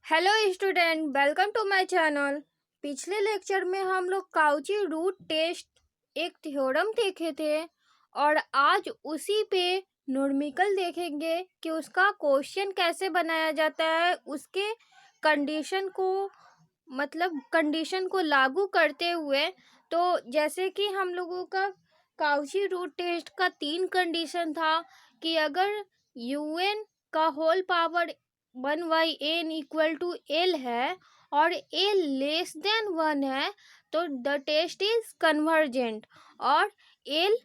Hello student, welcome to my channel. पिछले lecture में हम लोग काउची रूट टेस्ट एक थ्योरम देखे थे और आज उसी पे न्यूमेरिकल देखेंगे कि उसका क्वेश्चन कैसे बनाया जाता है। उसके कंडीशन को कंडीशन को लागू करते हुए, तो जैसे कि हम लोगों का काउची रूट टेस्ट का 3 कंडीशन था कि अगर UN का whole power 1/n equal to L है और L लेस देन 1 है तो द टेस्ट इज कन्वर्जेंट, और L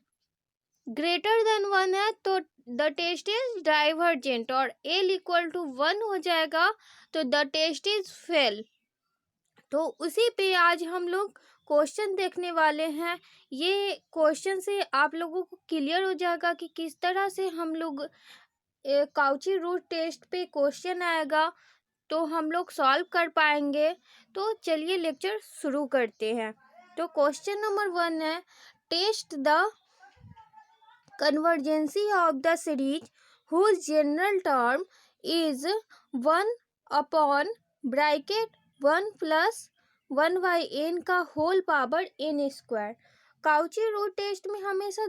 ग्रेटर देन 1 है तो द टेस्ट इज डाइवर्जेंट, और L इक्वल टू 1 हो जाएगा तो द टेस्ट इज फेल। तो उसी पे आज हम लोग क्वेश्चन देखने वाले हैं। ये क्वेश्चन से आप लोगों को क्लियर हो जाएगा कि किस तरह से हम लोग काउची रूट टेस्ट पे क्वेश्चन आएगा तो हम लोग सॉल्व कर पाएंगे। तो चलिए लेक्चर शुरू करते हैं। तो क्वेश्चन नंबर 1 है, test the convergency of the series whose general term is 1 upon bracket 1 plus 1/n का whole power n square. Cauchy root test में हमेशा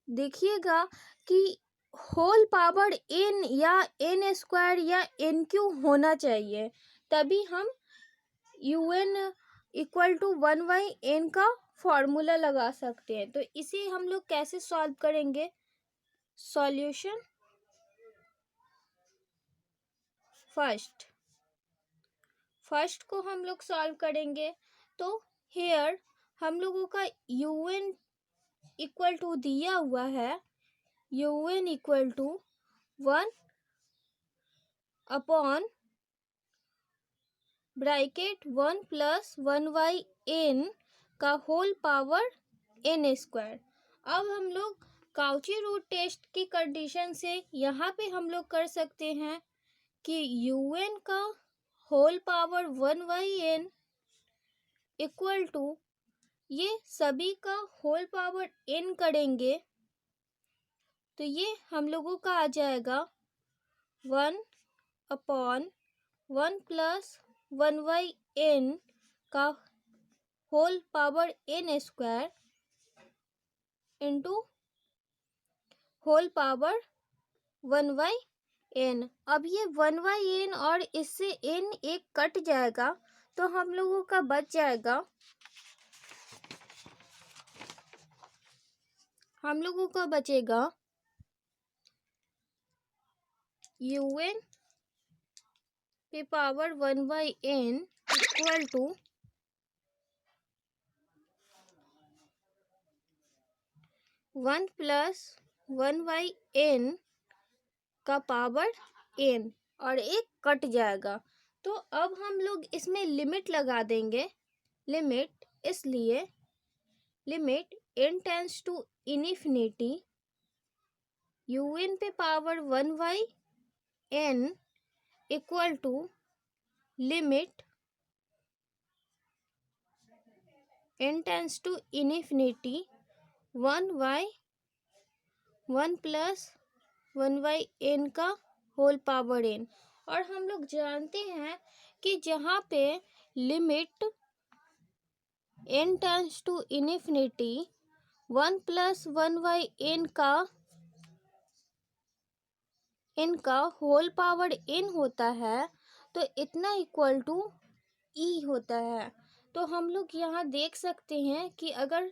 देखिएगा कि होल पावर n या n स्क्वायर या n क्यू होना चाहिए, तभी हम UN इक्वल टू 1/n का फॉर्मूला लगा सकते हैं। तो इसे हम लोग कैसे सॉल्व करेंगे? सॉल्यूशन फर्स्ट को हम लोग सॉल्व करेंगे। तो हेयर हम लोगों का UN इक्वल टू दिया हुआ है, UN equal to 1 upon bracket 1 plus 1/n का होल पावर n स्क्वायर। अब हम लोग काउची रूट टेस्ट की कंडीशन से यहाँ पे हम लोग कर सकते हैं कि UN का whole power 1/n equal to, ये सभी का होल पावर n करेंगे तो ये हम लोगों का आ जाएगा 1 अपॉन 1 प्लस 1/n का whole power n square into whole power 1/n। अब ये 1/n और इससे n एक कट जाएगा तो हम लोगों का बच जाएगा, हम लोगों का बचेगा UN पे power 1/n equal to 1 plus 1/n का पावर n, और एक कट जाएगा। तो अब हम लोग इसमें लिमिट लगा देंगे, लिमिट, इसलिए limit n tends to infinity UN पे power 1/n equal to limit n tends to infinity 1 plus 1/n का होल पावर n। और हम लोग जानते हैं कि जहाँ पे limit n tends to infinity 1 plus 1/n का होल पावर n होता है तो इतना इक्वल टू e होता है। तो हम लोग यहाँ देख सकते हैं कि अगर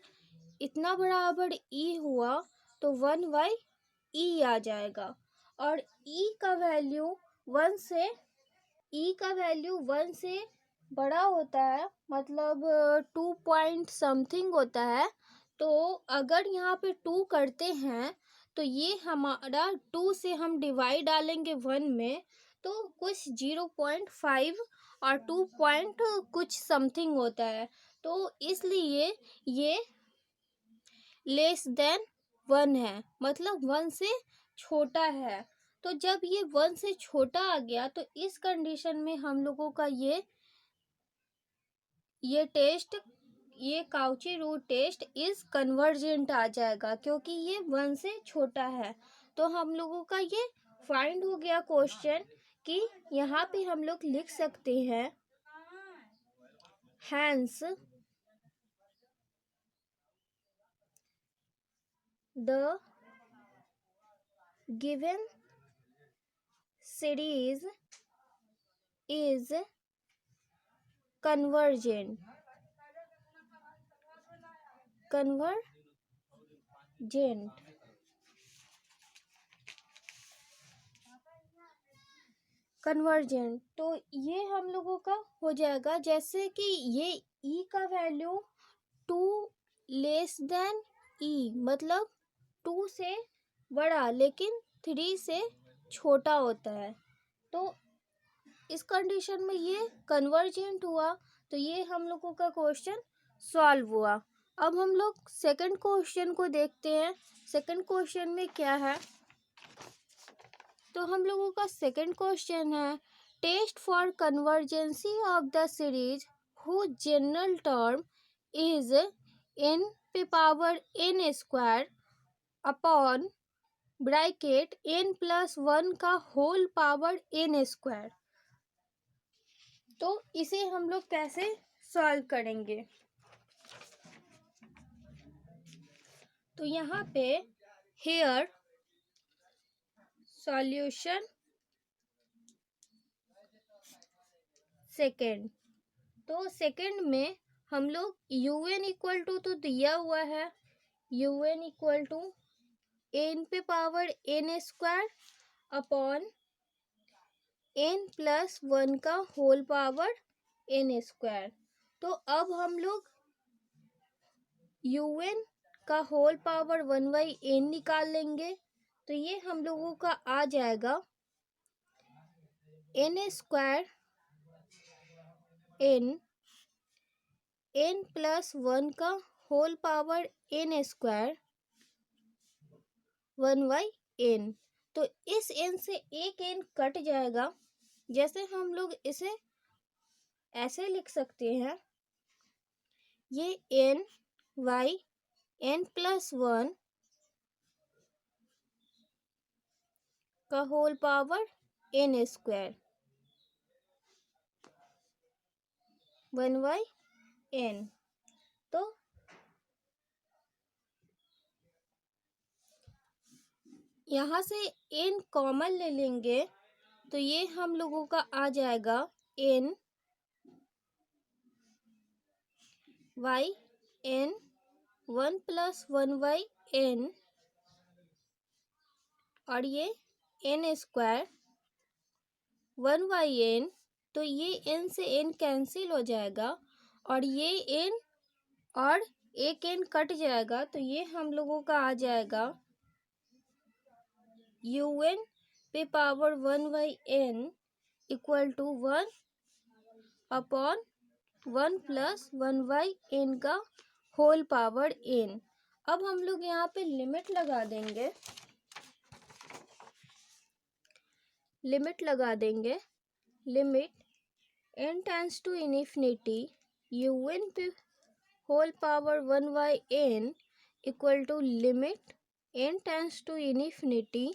इतना बराबर e हुआ तो 1/e आ जाएगा, और e का वैल्यू 1 से बड़ा होता है, मतलब 2 पॉइंट समथिंग होता है। तो अगर यहाँ पे 2 करते हैं तो ये हमारा 2 से हम डिवाइड डालेंगे 1 में तो कुछ 0.5 और 2 पॉइंट कुछ समथिंग होता है, तो इसलिए ये लेस देन 1 है, मतलब 1 से छोटा है। तो जब ये 1 से छोटा आ गया तो इस कंडीशन में हम लोगों का ये Cauchy root test is convergent आ जाएगा, क्योंकि ये 1 से छोटा है। तो हम लोगों का ये फाइंड हो गया क्वेश्चन कि यहाँ पे हम लोग लिख सकते हैं hence the given series is convergent convergent. तो ये हम लोगों का हो जाएगा, जैसे कि ये ई का वैल्यू 2 लेस देन ई, मतलब 2 से बड़ा लेकिन 3 से छोटा होता है। तो इस कंडीशन में ये कन्वर्जेंट हुआ, तो ये हम लोगों का क्वेश्चन सॉल्व हुआ। अब हम लोग सेकंड क्वेश्चन को देखते हैं। सेकंड क्वेश्चन में क्या है, तो हम लोगों का सेकंड क्वेश्चन है test for convergency of the series whose general term is n पे power n square upon bracket n+1 का होल पावर n स्क्वायर। तो इसे हम लोग कैसे सॉल्व करेंगे, तो यहाँ पे हेयर सॉल्यूशन सेकेंड। तो सेकेंड में हम लोग un इक्वल टू तो दिया हुआ है, un इक्वल टू n पे power n square upon n+1 का होल पावर n स्क्वायर। तो अब हम लोग un का होल पावर 1/n निकाल लेंगे। तो ये हम लोगों का आ जाएगा n स्क्वायर n+1 का whole power n square 1/n। तो इस n से एक n कट जाएगा, जैसे हम लोग इसे ऐसे लिख सकते हैं, ये n/n+1 का whole power n square 1/n। तो यहाँ से n कॉमन ले लेंगे, तो ये हम लोगों का आ जाएगा n/n 1+1/n और ये n स्क्वायर 1/n। तो ये n से n कैंसिल हो जाएगा और ये n और एक n कट जाएगा, तो ये हम लोगों का आ जाएगा un पे power 1/n equal to 1 upon 1+1/n का होल पावर n। अब हम लोग यहाँ पे लिमिट लगा देंगे, limit n tends to infinity un पे whole power 1/n equal to limit n tends to infinity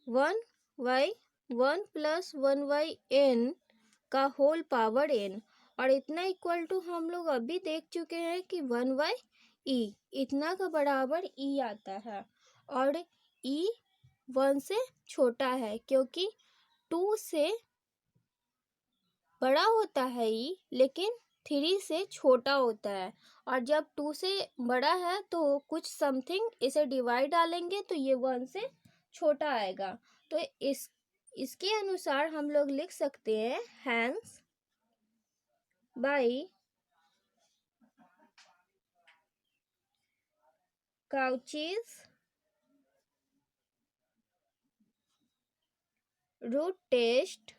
1/1+1/n का होल पावर n। और इतना इक्वल टू हम लोग अभी देख चुके हैं कि 1/e, इतना का बराबर e आता है, और e 1 से छोटा है क्योंकि 2 से बड़ा होता है e, लेकिन 3 से छोटा होता है। और जब 2 से बड़ा है तो कुछ समथिंग इसे डिवाइड डालेंगे तो ये 1 से छोटा आएगा। तो इसके अनुसार हम लोग लिख सकते हैं hence by Cauchy's root test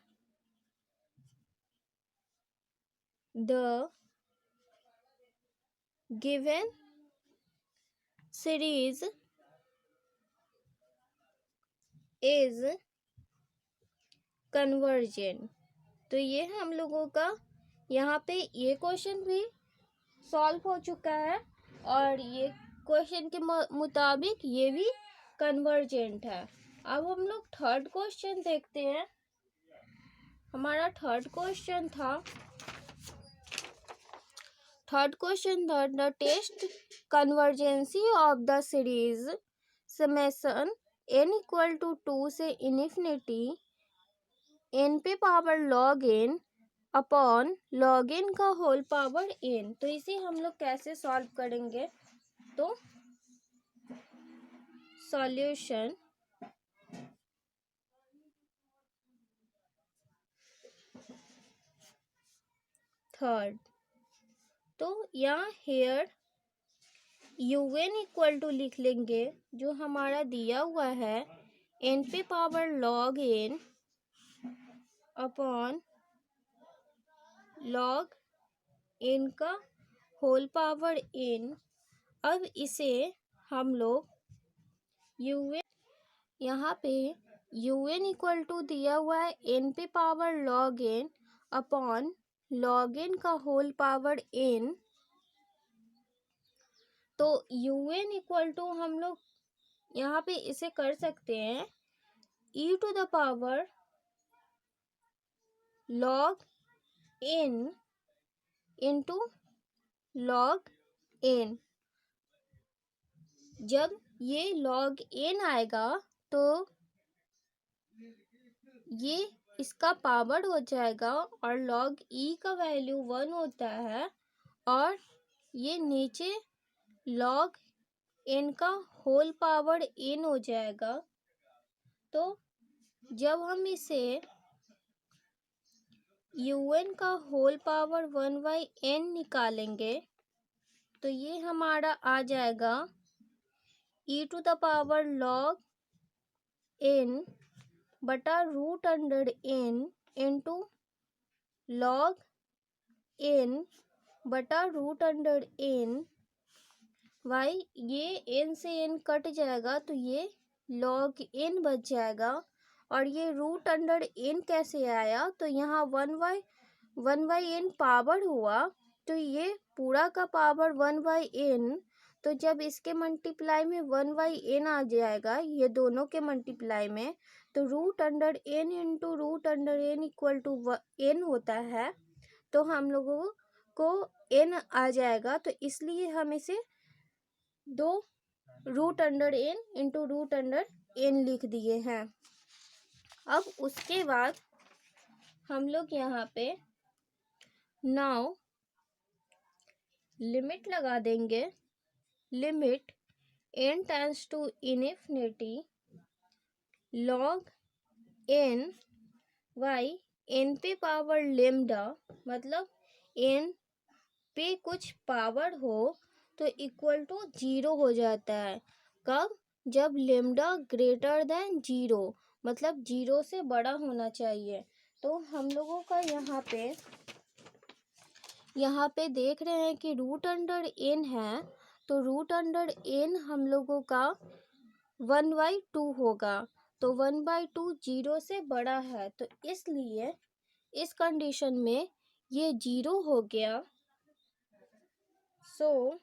the given series is convergent। तो ये हम लोगों का यहाँ पे ये क्वेश्चन भी सॉल्व हो चुका है और ये क्वेश्चन के मुताबिक ये भी कन्वर्जेंट है। अब हम लोग थर्ड क्वेश्चन देखते हैं। हमारा थर्ड क्वेश्चन था the test convergency of the series summation n equal to 2 से इन्फिनिटी n पे power log n upon log n का होल पावर n। तो इसे हम लोग कैसे सॉल्व करेंगे? तो सॉल्यूशन थर्ड, तो यहाँ हेयर un इक्वल टू लिख लेंगे जो हमारा दिया हुआ है n पे power log n upon log n का होल पावर n। अब इसे हम लोग un, यहाँ पे un इक्वल टू दिया हुआ है n पे power log n upon log n का होल पावर n। तो un इक्वल टू हम लोग यहाँ पे इसे कर सकते हैं e to the power log n into log n। जब ये log n आएगा तो ये इसका पावर हो जाएगा और log e का वैल्यू 1 होता है और ये नीचे log n का होल पावर n हो जाएगा। तो जब हम इसे un का होल पावर 1/n निकालेंगे तो ये हमारा आ जाएगा e to the power log n बटा root under n into log n बटा रूट अंडर n। वाई ये n से n कट जाएगा तो ये log n बच जाएगा और ये रूट अंडर n कैसे आया? तो यहाँ 1/n पावर हुआ तो ये पूरा का पावर 1/n। तो जब इसके मल्टीप्लाई में 1/n आ जाएगा ये दोनों के मल्टीप्लाई में तो root under n into root under n equal to n होता है। तो हम लोगों को n आ जाएगा तो इसलिए हम इसे दो root under n into root under n लिख दिए हैं। अब उसके बाद हम लोग यहाँ पे नाउ लिमिट लगा देंगे। Limit n tends to infinity log n by n पे पावर लेमडा, मतलब n पे कुछ पावर हो तो इक्वल टू 0 हो जाता है। कब? जब लेमडा ग्रेटर देन 0, मतलब 0 से बड़ा होना चाहिए। तो हम लोगों का यहाँ पे देख रहे हैं कि रूट अंडर n है तो रूट अंडर n हम लोगों का 1/2 होगा। तो 1/2 0 से बड़ा है तो इसलिए इस कंडीशन में ये 0 हो गया। So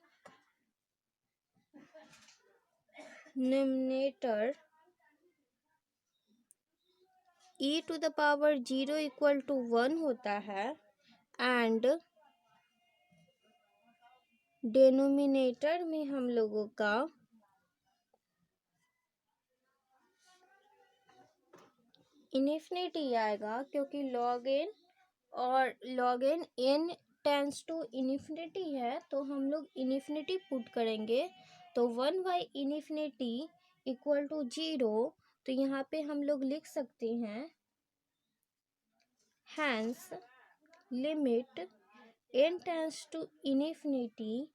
numerator e to the power 0 equal to 1 होता है एंड डिनोमिनेटर में हम लोगों का इन्फिनिटी आएगा क्योंकि log n और log n tends to infinity है तो हम लोग इन्फिनिटी पुट करेंगे तो 1/इन्फिनिटी इक्वल टू 0। तो यहाँ पे हम लोग लिख सकते हैं hence limit n tends to infinity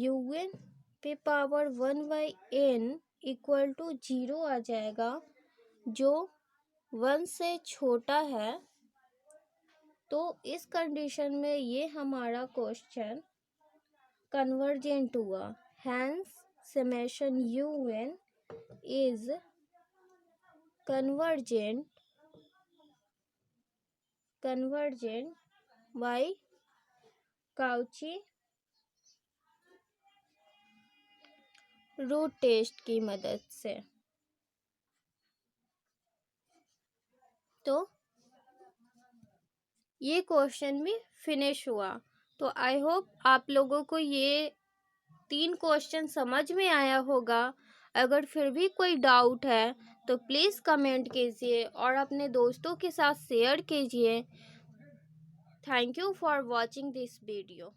un पे पावर 1/n इक्वल टू 0 आ जाएगा जो 1 से छोटा है। तो इस कंडीशन में ये हमारा क्वेश्चन कन्वर्जेंट हुआ। Hence summation un is convergent by Cauchy root test की मदद से। तो ये क्वेश्चन भी फिनिश हुआ। तो आई होप आप लोगों को ये 3 क्वेश्चन समझ में आया होगा। अगर फिर भी कोई डाउट है तो प्लीज़ कमेंट कीजिए और अपने दोस्तों के साथ शेयर कीजिए। Thank you for watching this video.